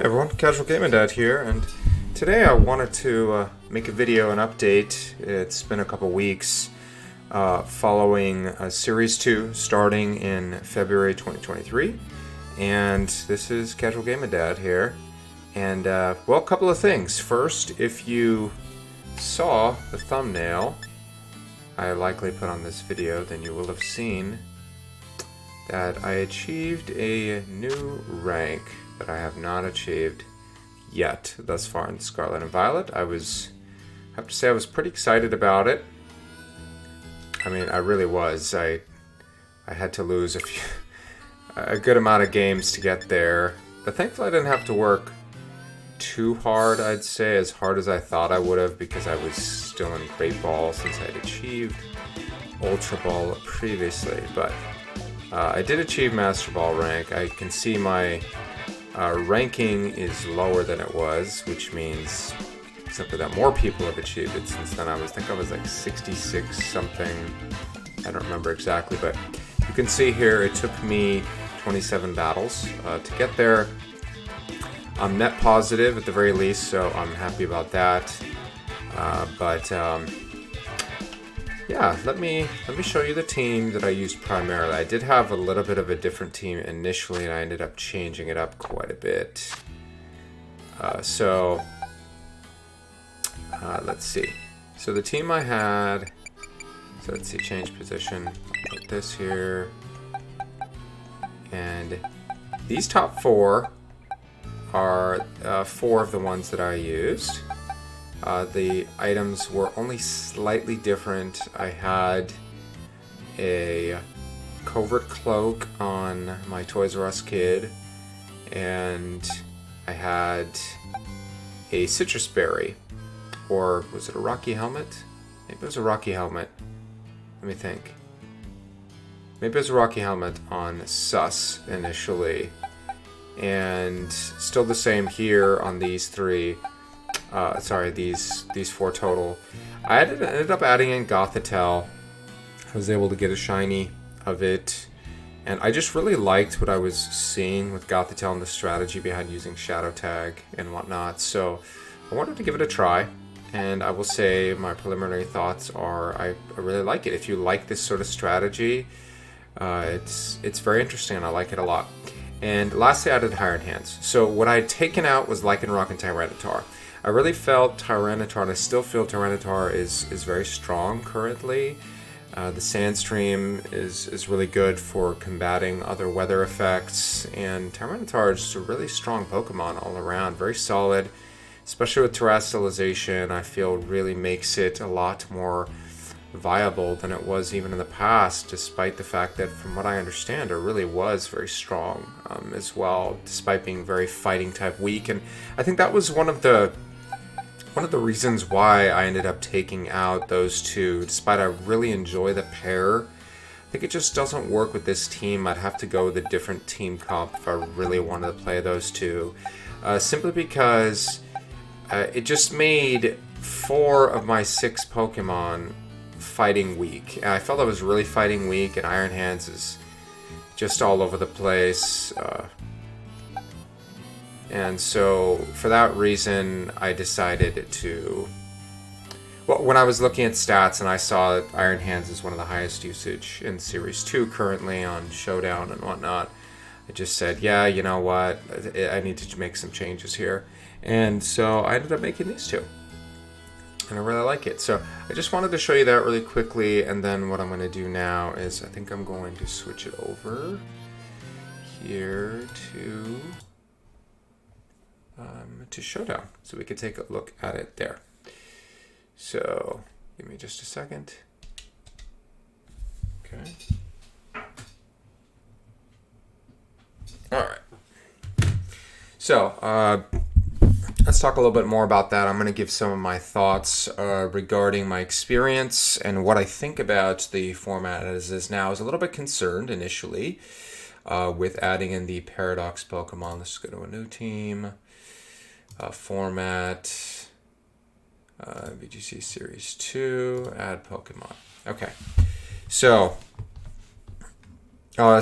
Hey everyone, Casual Gaming Dad here, and today I wanted to make a video, an update. It's been a couple weeks following Series 2 starting in February 2023, and this is Casual Gaming Dad here. And, well, a couple of things. First, if you saw the thumbnail I likely put on this video, then you will have seen that I achieved a new rank that I have not achieved yet thus far in Scarlet and Violet. I have to say I was pretty excited about it. I mean, I really was. I had to lose a good amount of games to get there, but thankfully I didn't have to work too hard, I'd say, as hard as I thought I would have, because I was still in Great Ball since I'd achieved Ultra Ball previously. But I did achieve Master Ball rank. I can see my ranking is lower than it was, which means simply that more people have achieved it since then. I think I was like 66 something. I don't remember exactly, but you can see here it took me 27 battles to get there. I'm net positive at the very least, so I'm happy about that. Yeah, let me show you the team that I used primarily. I did have a little bit of a different team initially, and I ended up changing it up quite a bit. Let's see. So the team I had, so let's see, change position. Put this here. And these top four are four of the ones that I used. The items were only slightly different. I had a covert cloak on my Toys R Us kid, and I had a citrus berry, or was it a rocky helmet? Maybe it was a rocky helmet. Let me think. Maybe it was a rocky helmet on Sus initially, and still the same here on these three. These four total. I ended up adding in Gothitelle. I was able to get a shiny of it, and I just really liked what I was seeing with Gothitelle and the strategy behind using Shadow Tag and whatnot. So I wanted to give it a try, and I will say my preliminary thoughts are I really like it. If you like this sort of strategy, it's very interesting, and I like it a lot. And lastly, I added Iron Hands. So what I had taken out was Lycanroc and Tyranitar. I really felt Tyranitar, and I still feel Tyranitar is very strong currently. The Sandstream is really good for combating other weather effects, and Tyranitar is just a really strong Pokemon all around, very solid, especially with Terastallization. I feel really makes it a lot more viable than it was even in the past, despite the fact that, from what I understand, it really was very strong as well, despite being very fighting type weak. And I think that was one of the reasons why I ended up taking out those two, despite I really enjoy the pair. I think it just doesn't work with this team. I'd have to go with a different team comp if I really wanted to play those two, simply because it just made 4 of my 6 Pokemon fighting weak. And I felt I was really fighting weak, and Iron Hands is just all over the place. And so, for that reason, I decided to... Well, when I was looking at stats and I saw that Iron Hands is one of the highest usage in Series 2 currently on Showdown and whatnot, I just said, yeah, you know what, I need to make some changes here. And so I ended up making these two. And I really like it. So I just wanted to show you that really quickly, and then what I'm going to do now is I think I'm going to switch it over here to Showdown, so we can take a look at it there. So give me just a second. Okay. All right. So let's talk a little bit more about that. I'm going to give some of my thoughts regarding my experience and what I think about the format as is now. I was a little bit concerned initially with adding in the Paradox Pokemon. Let's go to a new team. Format, VGC Series 2, add Pokemon. Okay, so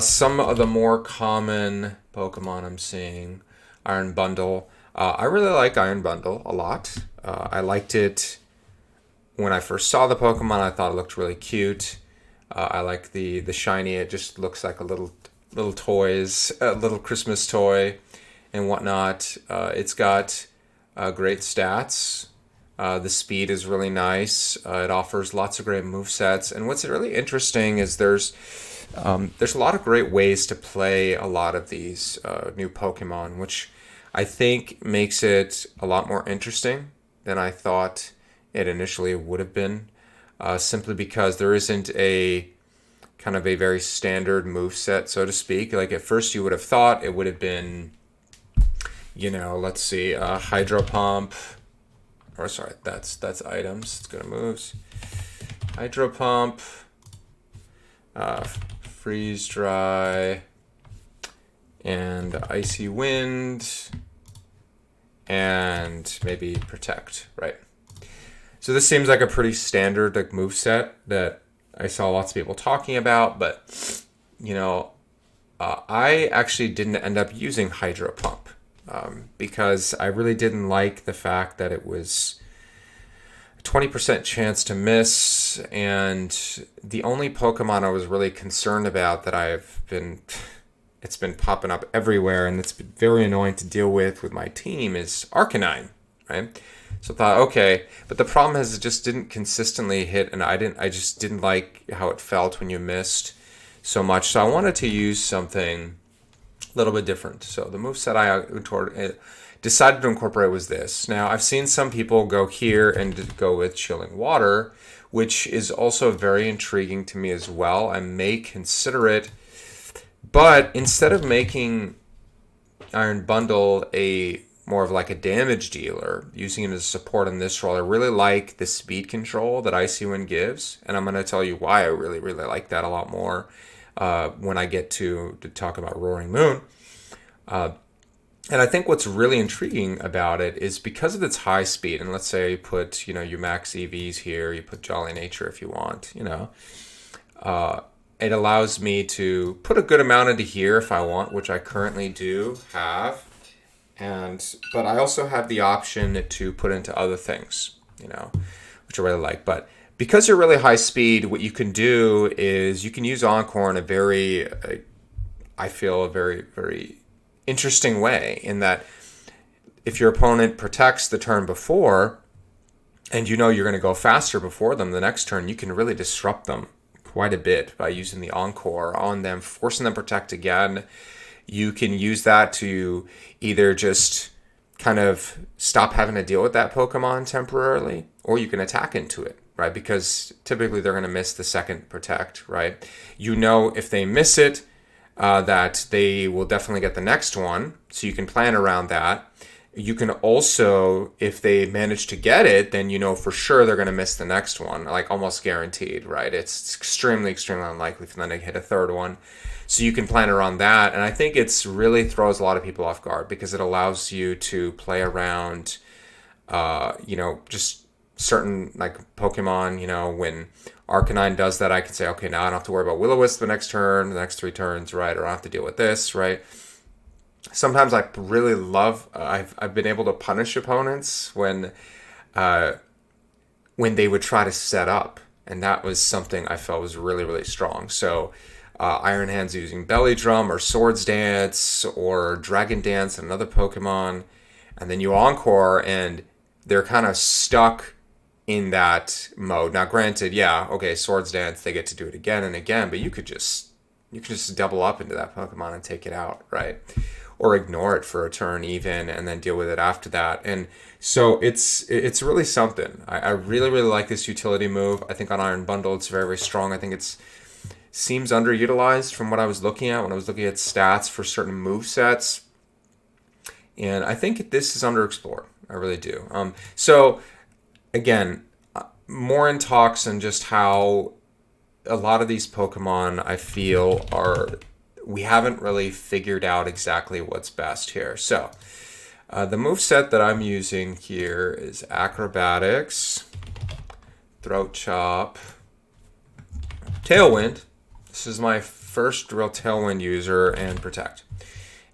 some of the more common Pokemon I'm seeing Iron Bundle. I really like Iron Bundle a lot. I liked it when I first saw the Pokemon. I thought it looked really cute. I like the shiny. It just looks like a little toys, a little Christmas toy, and whatnot. It's got great stats. The speed is really nice. It offers lots of great movesets. And what's really interesting is there's a lot of great ways to play a lot of these new Pokemon, which I think makes it a lot more interesting than I thought it initially would have been. Simply because there isn't a kind of a very standard move set, so to speak. Like at first you would have thought it would have been, let's see, Hydro Pump, or sorry, that's items. Let's go to moves. Hydro Pump, Freeze Dry, and Icy Wind, and maybe Protect, right? So this seems like a pretty standard like move set that I saw lots of people talking about, but I actually didn't end up using Hydro Pump because I really didn't like the fact that it was a 20% chance to miss, and the only Pokemon I was really concerned about that it's been popping up everywhere, and it's been very annoying to deal with my team is Arcanine, right? So I thought, okay, but the problem is it just didn't consistently hit, and I just didn't like how it felt when you missed so much. So I wanted to use something a little bit different. So the moveset I decided to incorporate was this. Now, I've seen some people go here and go with Chilling Water, which is also very intriguing to me as well. I may consider it, but instead of making Iron Bundle more of like a damage dealer, using it as support in this role, I really like the speed control that Icy Wind gives, and I'm going to tell you why I really, really like that a lot more when I get to talk about Roaring Moon. And I think what's really intriguing about it is because of its high speed, and let's say you put, you max EVs here, you put Jolly Nature if you want, it allows me to put a good amount into here if I want, which I currently do have. But I also have the option to put into other things, which I really like. But because you're really high speed, what you can do is you can use Encore in a very, I feel, a very, very interesting way, in that if your opponent protects the turn before, and you're going to go faster before them the next turn, you can really disrupt them quite a bit by using the Encore on them, forcing them to protect again. You can use that to either just kind of stop having to deal with that Pokemon temporarily, or you can attack into it, right? Because typically they're going to miss the second protect, right? If they miss it, that they will definitely get the next one, so you can plan around that. You can also, if they manage to get it, then for sure they're going to miss the next one, like almost guaranteed, right? It's extremely, extremely unlikely for them to hit a third one. So you can plan around that, and I think it's really throws a lot of people off guard because it allows you to play around, just certain like Pokemon. When Arcanine does that, I can say, okay, now I don't have to worry about Will-O-Wisp the next turn, the next 3 turns, right? Or I don't have to deal with this, right? Sometimes I really love. I've been able to punish opponents when they would try to set up, and that was something I felt was really, really strong. So. Iron Hand's using Belly Drum or Swords Dance or Dragon Dance and another Pokemon, and then you Encore and they're kind of stuck in that mode. Now granted, Swords Dance, they get to do it again and again, but you could just double up into that Pokemon and take it out, right? Or ignore it for a turn even and then deal with it after that. And so it's really something. I really, really like this utility move. I think on Iron Bundle it's very, very strong. I think it's seems underutilized from what I was looking at when I was looking at stats for certain move sets, and I think this is underexplored. I really do. So again, more in talks and just how a lot of these Pokemon I feel we haven't really figured out exactly what's best here. So the move set that I'm using here is Acrobatics, Throat Chop, Tailwind. This is my first real Tailwind user, and Protect.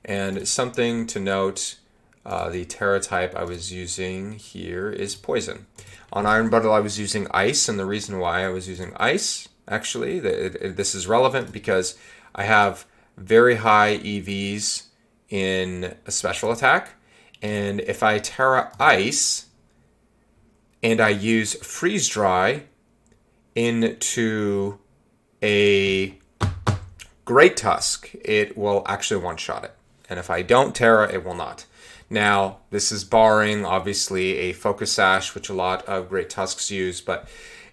And something to note, the Terra type I was using here is poison. On Iron Bundle, I was using ice, and the reason why I was using ice, actually, this is relevant because I have very high EVs in a special attack, and if I Terra Ice and I use Freeze Dry into a Great Tusk, it will actually one-shot it. And if I don't Terra, it will not. Now, this is barring, obviously, a Focus Sash, which a lot of Great Tusks use, but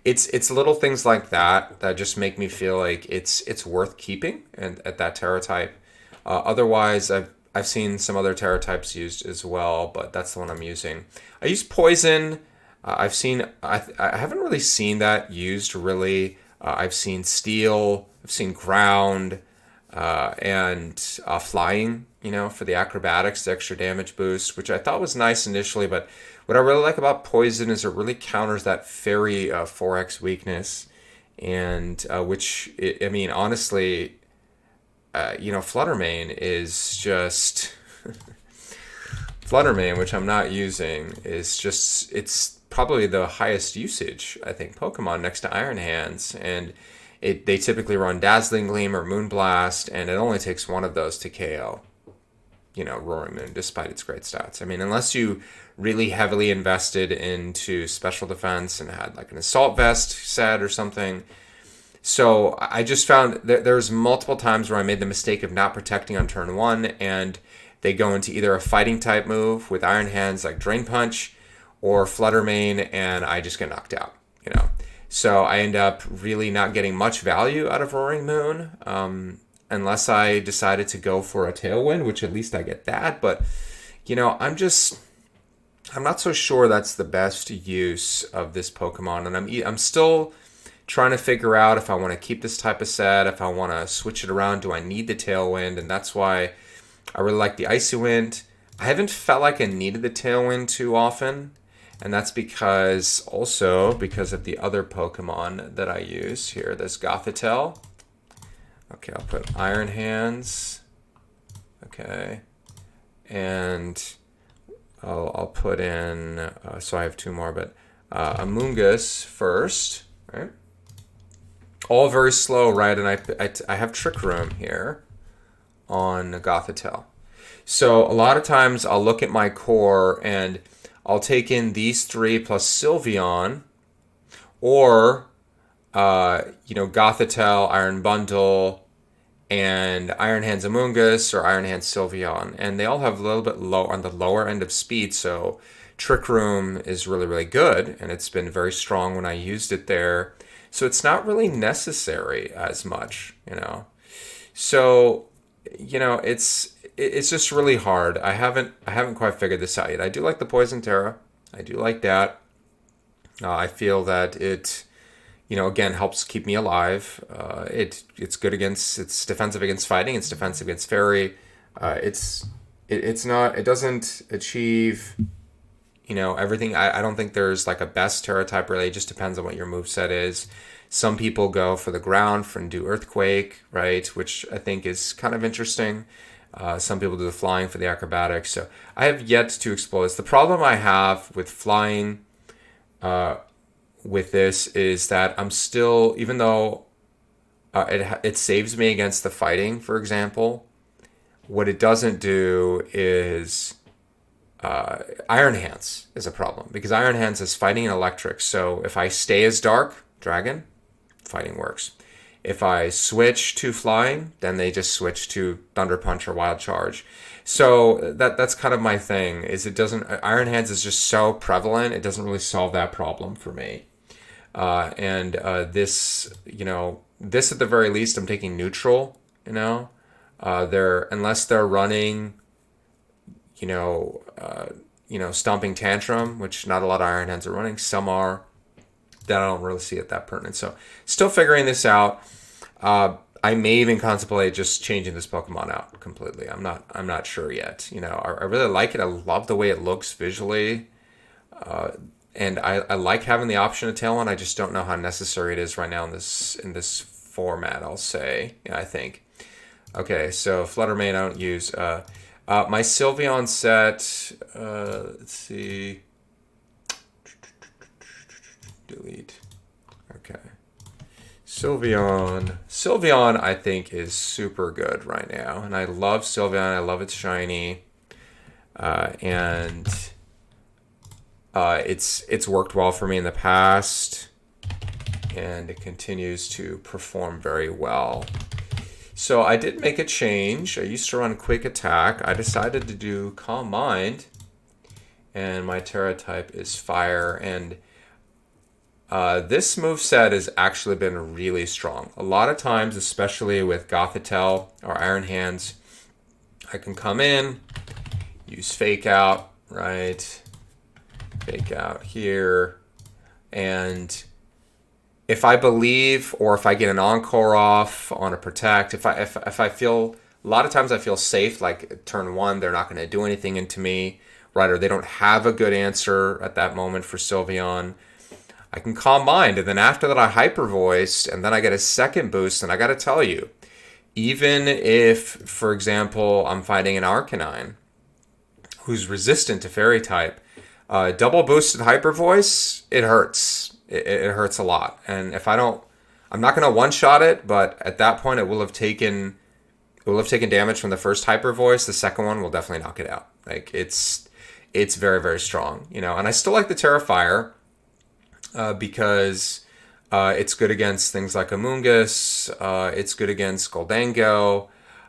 it's little things like that that just make me feel like it's worth keeping and at that Terra type. Otherwise, I've seen some other Terra types used as well, but that's the one I'm using. I use Poison. I haven't really seen that used really. I've seen Steel. I've seen Ground. And Flying, for the acrobatics, the extra damage boost, which I thought was nice initially, but what I really like about Poison is it really counters that Fairy 4x weakness, and honestly, Fluttermane is just... Fluttermane, which I'm not using, is just... It's probably the highest usage, I think, Pokemon next to Iron Hands, and they typically run Dazzling Gleam or Moonblast, and it only takes one of those to KO, Roaring Moon, despite its great stats. I mean, unless you really heavily invested into special defense and had like an Assault Vest set or something. So I just found that there's multiple times where I made the mistake of not protecting on turn 1, and they go into either a fighting type move with Iron Hands like Drain Punch or Fluttermane, and I just get knocked out, So I end up really not getting much value out of Roaring Moon, unless I decided to go for a Tailwind, which at least I get that. But, I'm not so sure that's the best use of this Pokemon. And I'm still trying to figure out if I want to keep this type of set, if I want to switch it around. Do I need the Tailwind? And that's why I really like the Icy Wind. I haven't felt like I needed the Tailwind too often. And that's because of the other Pokemon that I use here. There's Gothitelle. Okay, I'll put Iron Hands. Okay. And I'll put in, so I have two more, but Amoonguss first. Right? All very slow, right? And I have Trick Room here on Gothitelle. So a lot of times I'll look at my core and I'll take in these three plus Sylveon, or, Gothitelle, Iron Bundle, and Iron Hands Amoonguss, or Iron Hands Sylveon. And they all have a little bit low on the lower end of speed, so Trick Room is really, really good, and it's been very strong when I used it there. So it's not really necessary as much, So, it's just really hard. I haven't quite figured this out yet. I do like the Poison Terra. I do like that. I feel that it, again, helps keep me alive. It's good it's defensive against fighting. It's defensive against fairy. It doesn't achieve, everything. I don't think there's like a best Terra type really. It just depends on what your moveset is. Some people go for the ground and do Earthquake, right? Which I think is kind of interesting. Some people do the flying for the acrobatics. So I have yet to explore this. The problem I have with flying with this is that I'm still, even though it saves me against the fighting, for example, what it doesn't do is Iron Hands is a problem. Because Iron Hands is fighting and electric. So if I stay as Dark Dragon, fighting works. If I switch to flying, then they just switch to Thunder Punch or Wild Charge. So that's kind of my thing. Iron Hands is just so prevalent. It doesn't really solve that problem for me. This at the very least, I'm taking neutral. Unless they're running, Stomping Tantrum, which not a lot of Iron Hands are running. Some are. That I don't really see it that pertinent. So still figuring this out. I may even contemplate just changing this Pokemon out completely. I'm not sure yet. I really like it. I love the way it looks visually. And I like having the option of Tailwind. I just don't know how necessary it is right now in this format, I'll say. I think. Okay, so Fluttermane I don't use. My Sylveon set, let's see, delete. Okay. Sylveon, I think, is super good right now. And I love Sylveon. I love its shiny. And it's worked well for me in the past. And it continues to perform very well. So I did make a change. I used to run Quick Attack. I decided to do Calm Mind. And my Terra type is Fire. And this moveset has actually been really strong. A lot of times, especially with Gothitelle or Iron Hands, I can come in, use Fake Out, right? Fake Out here. And if I believe, or if I get an Encore off on a Protect, if I feel, a lot of times I feel safe, like turn 1, they're not going to do anything into me, right? Or they don't have a good answer at that moment for Sylveon, I can Calm Mind, and then after that I Hyper Voiced, and then I get a second boost, and I got to tell you, even if, for example, I'm fighting an Arcanine who's resistant to Fairy type, double boosted Hyper Voice, it hurts. It hurts a lot. And if I don't, I'm not going to one-shot it, but at that point it will have taken damage from the first Hyper Voice. The second one will definitely knock it out. Like it's very, very strong, you know. And I still like the Terrifier because it's good against things like Amoonguss. It's good against Goldango.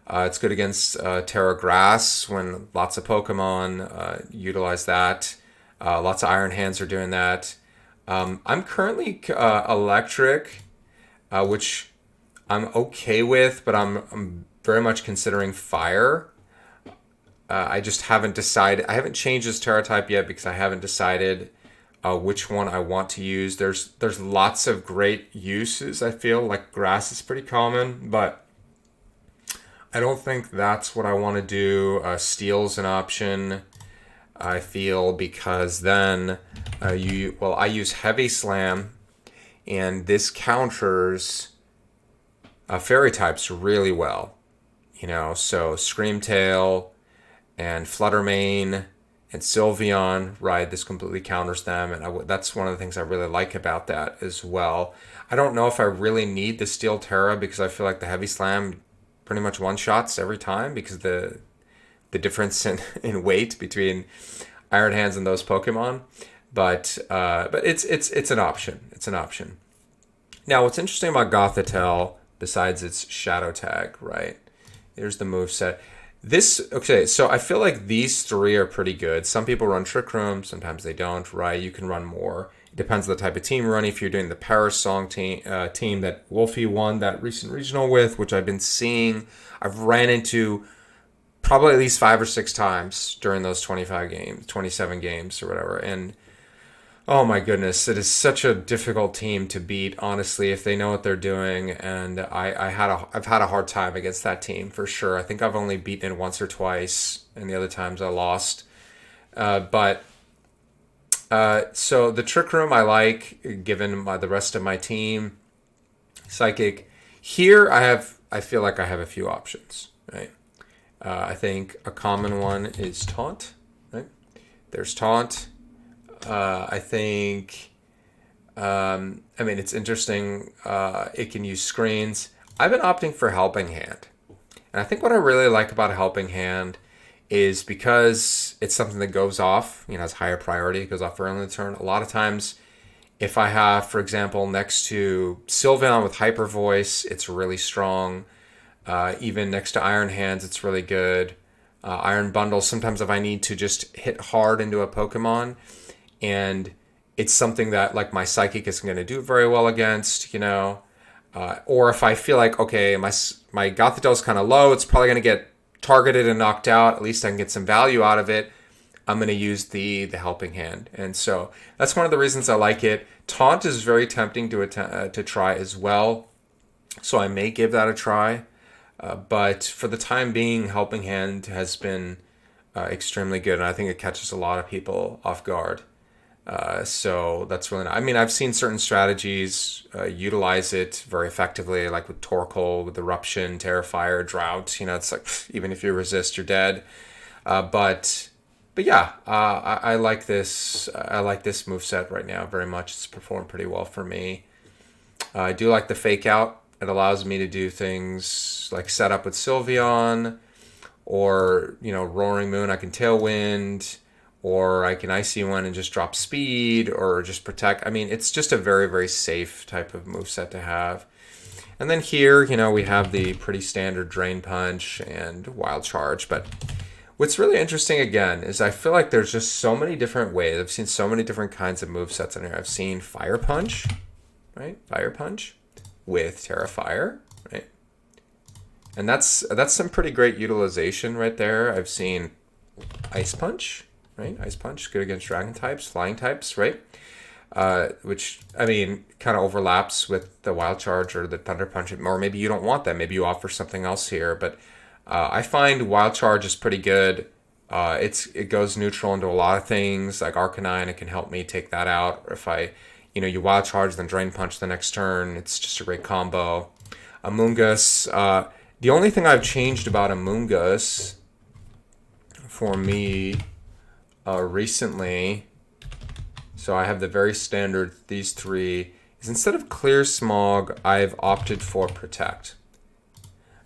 It's good against Terra Grass when lots of Pokemon utilize that. Lots of Iron Hands are doing that. I'm currently Electric, which I'm okay with, but I'm very much considering Fire. I just haven't decided. I haven't changed this Terra type yet because I haven't decided which one I want to use. There's lots of great uses. I feel like Grass is pretty common, but I don't think that's what I want to do. Steel's an option, I feel, because then I use Heavy Slam, and this counters Fairy types really well. You know, so Screamtail and Fluttermane and Sylveon, right? This completely counters them, and that's one of the things I really like about that as well. I don't know if I really need the Steel Terra because I feel like the Heavy Slam pretty much one-shots every time because the difference in weight between Iron Hands and those Pokemon. But it's an option. It's an option. Now, what's interesting about Gothitelle, besides its Shadow Tag, right? Here's the moveset. Okay, so I feel like these three are pretty good. Some people run Trick Room, sometimes they don't, right? You can run more. It depends on the type of team you're running. If you're doing the Paris Song team that Wolfie won that recent regional with, which I've been seeing, I've ran into probably at least 5 or 6 times during those 27 games or whatever. And oh my goodness, it is such a difficult team to beat, honestly, if they know what they're doing. And I've had a hard time against that team for sure. I think I've only beaten it once or twice, and the other times I lost. So the Trick Room I like, given the rest of my team. Psychic. Here I feel like I have a few options, right? I think a common one is Taunt, right? There's Taunt. I think, it's interesting. It can use screens. I've been opting for Helping Hand. And I think what I really like about a Helping Hand is because it's something that goes off, has higher priority, it goes off early in the turn. A lot of times, if I have, for example, next to Sylveon with Hyper Voice, it's really strong. Even next to Iron Hands, it's really good. Iron Bundle, sometimes if I need to just hit hard into a Pokemon, and it's something that like my Psychic isn't going to do very well against, or if I feel like, okay, my Gothitelle is kind of low, it's probably going to get targeted and knocked out, at least I can get some value out of it, I'm going to use the Helping Hand. And so that's one of the reasons I like it. Taunt is very tempting to try as well, so I may give that a try. But for the time being, Helping Hand has been extremely good, and I think it catches a lot of people off guard. So that's really nice. I've seen certain strategies utilize it very effectively, like with Torkoal, with Eruption, Terrifier, Drought. It's like, even if you resist, you're dead. But yeah, I like this. I like this moveset right now very much. It's performed pretty well for me. I do like the fake out. It allows me to do things like set up with Sylveon, or Roaring Moon. I can Tailwind, or I can Icy Wind and just drop speed, or just protect. I mean, it's just a very, very safe type of moveset to have. And then here, we have the pretty standard Drain Punch and Wild Charge. But what's really interesting, again, is I feel like there's just so many different ways. I've seen so many different kinds of movesets in here. I've seen Fire Punch, right? Fire Punch with Terra Fire, right? And that's some pretty great utilization right there. I've seen Ice Punch, right? Ice Punch, good against Dragon types, Flying types, right? Which, I mean, kind of overlaps with the Wild Charge or the Thunder Punch. Or maybe you don't want that. Maybe you offer something else here. But I find Wild Charge is pretty good. It goes neutral into a lot of things, like Arcanine. It can help me take that out. Or if you Wild Charge, then Drain Punch the next turn. It's just a great combo. Amoonguss. The only thing I've changed about Amoonguss for me recently, so I have the very standard, these three, is instead of Clear Smog, I've opted for Protect.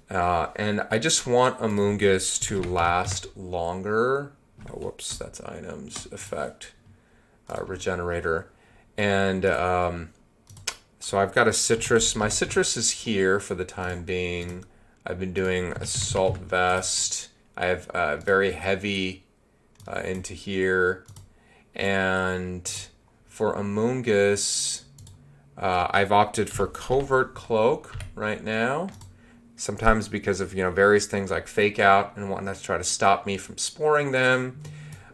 And I just want Amoonguss to last longer. Oh, whoops, that's items, effect, regenerator. And so I've got a Citrus. My Citrus is here for the time being. I've been doing Assault Vest. I have very heavy into here. And for Amoonguss, I've opted for Covert Cloak right now. Sometimes because of various things like Fake Out and whatnot to try to stop me from sporing them.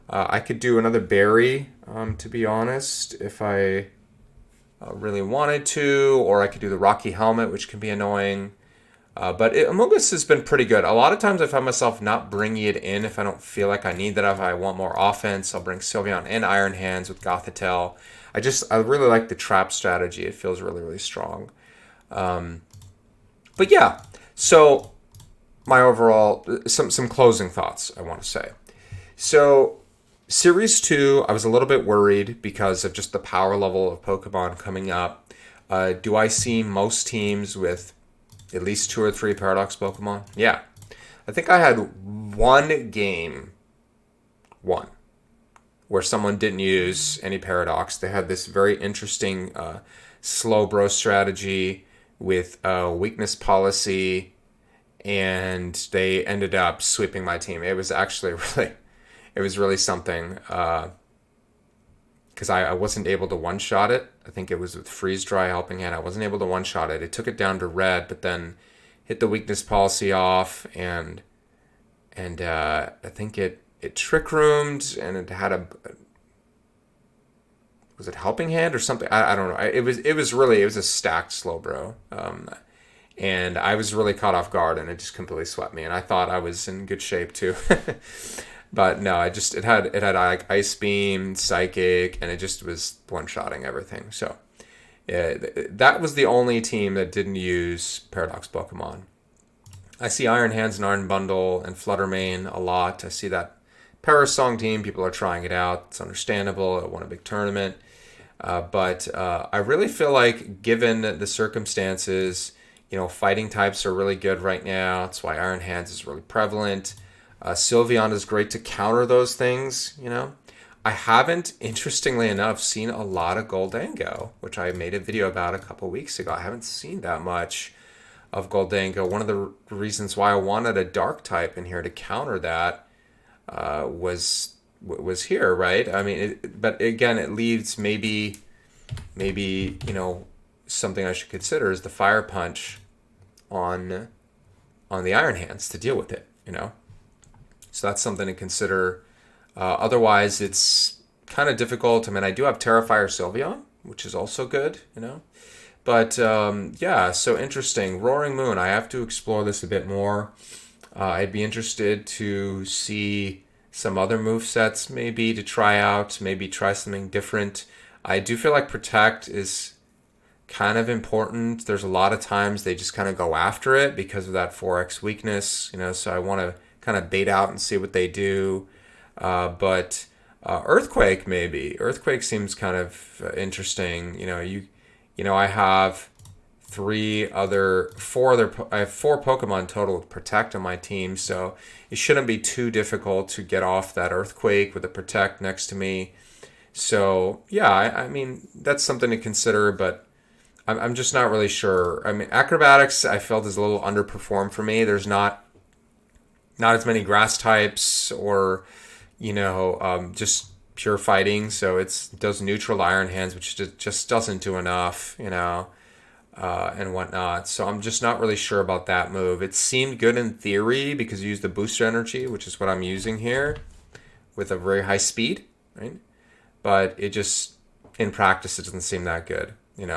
I could do another Berry, to be honest, if I really wanted to, or I could do the Rocky Helmet, which can be annoying. But Amoonguss has been pretty good. A lot of times I find myself not bringing it in if I don't feel like I need that. If I want more offense, I'll bring Sylveon and Iron Hands with Gothitelle. I really like the trap strategy. It feels really, really strong. But yeah, so my overall, some closing thoughts I want to say. So Series 2, I was a little bit worried because of just the power level of Pokemon coming up. Do I see most teams with at least 2 or 3 Paradox Pokemon? Yeah. I think I had one game, where someone didn't use any Paradox. They had this very interesting Slowbro strategy with weakness policy, and they ended up sweeping my team. It was actually really something, because I wasn't able to one-shot it. I think it was with Freeze Dry Helping Hand. I wasn't able to one-shot it. It took it down to red, but then hit the weakness policy off, and I think it Trick Roomed, and it had was it Helping Hand or something? I don't know. It was a stacked Slowbro. And I was really caught off guard, and it just completely swept me. And I thought I was in good shape too. But no, it had like Ice Beam, Psychic, and it just was one-shotting everything. So that was the only team that didn't use Paradox Pokemon. I see Iron Hands and Iron Bundle and Fluttermane a lot. I see that Parasong team. People are trying it out. It's understandable. It won a big tournament. But I really feel like, given the circumstances, fighting types are really good right now. That's why Iron Hands is really prevalent. Sylveon is great to counter those things, I haven't, interestingly enough, seen a lot of Goldango, which I made a video about a couple weeks ago. I haven't seen that much of Goldango. One of the reasons why I wanted a Dark type in here to counter that was here, right? I mean, but again, it leaves maybe something I should consider is the Fire Punch on the Iron Hands to deal with it, So that's something to consider. Otherwise, it's kind of difficult. I mean, I do have Terrifier Sylveon, which is also good, But, yeah, so interesting. Roaring Moon, I have to explore this a bit more. I'd be interested to see some other movesets maybe to try out, maybe try something different. I do feel like Protect is kind of important. There's a lot of times they just kind of go after it because of that 4x weakness, so I want to kind of bait out and see what they do. But Earthquake, maybe. Earthquake seems kind of interesting. I have I have four Pokemon total with Protect on my team, so it shouldn't be too difficult to get off that Earthquake with a Protect next to me. So yeah, I mean that's something to consider, but I'm just not really sure. I mean, Acrobatics I felt is a little underperformed for me. There's not as many grass types or just pure fighting, so it does neutral to Iron Hands, which just doesn't do enough, and whatnot. So I'm just not really sure about that move. It seemed good in theory because you use the booster energy, which is what I'm using here, with a very high speed, right? But it just, in practice, it doesn't seem that good, And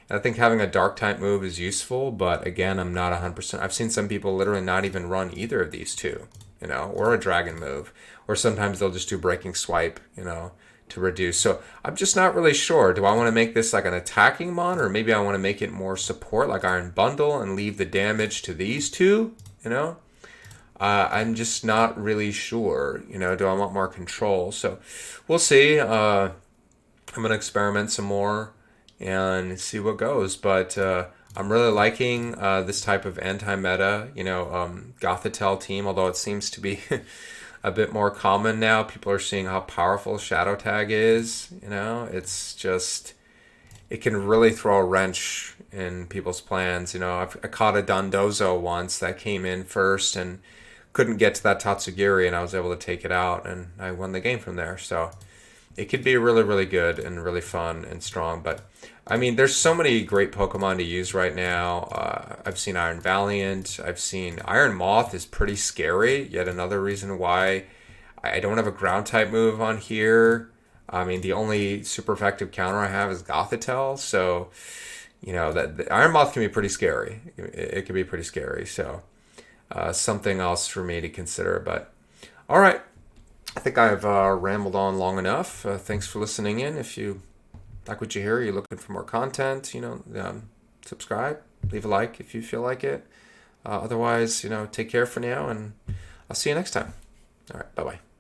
I think having a dark type move is useful, but again, I'm not 100%. I've seen some people literally not even run either of these two, or a dragon move, or sometimes they'll just do breaking swipe, to reduce. So I'm just not really sure. Do I want to make this like an attacking mon, or maybe I want to make it more support, like Iron Bundle, and leave the damage to these two? I'm just not really sure. Do I want more control? So we'll see. I'm gonna experiment some more and see what goes. But I'm really liking this type of anti-meta, Gothitelle team, although it seems to be a bit more common now. People are seeing how powerful Shadow Tag is. It's just, it can really throw a wrench in people's plans. I caught a Dondozo once that came in first and couldn't get to that Tatsugiri, and I was able to take it out, and I won the game from there. So it could be really, really good and really fun and strong. But I mean, there's so many great Pokemon to use right now. I've seen Iron Valiant. I've seen Iron Moth is pretty scary. Yet another reason why I don't have a ground type move on here. I mean, the only super effective counter I have is Gothitelle. So, that the Iron Moth can be pretty scary. It can be pretty scary. So, something else for me to consider. But all right. I think I've rambled on long enough. Thanks for listening in. If you like what you hear, you're looking for more content, subscribe, leave a like if you feel like it. Otherwise, take care for now, and I'll see you next time. All right, bye-bye.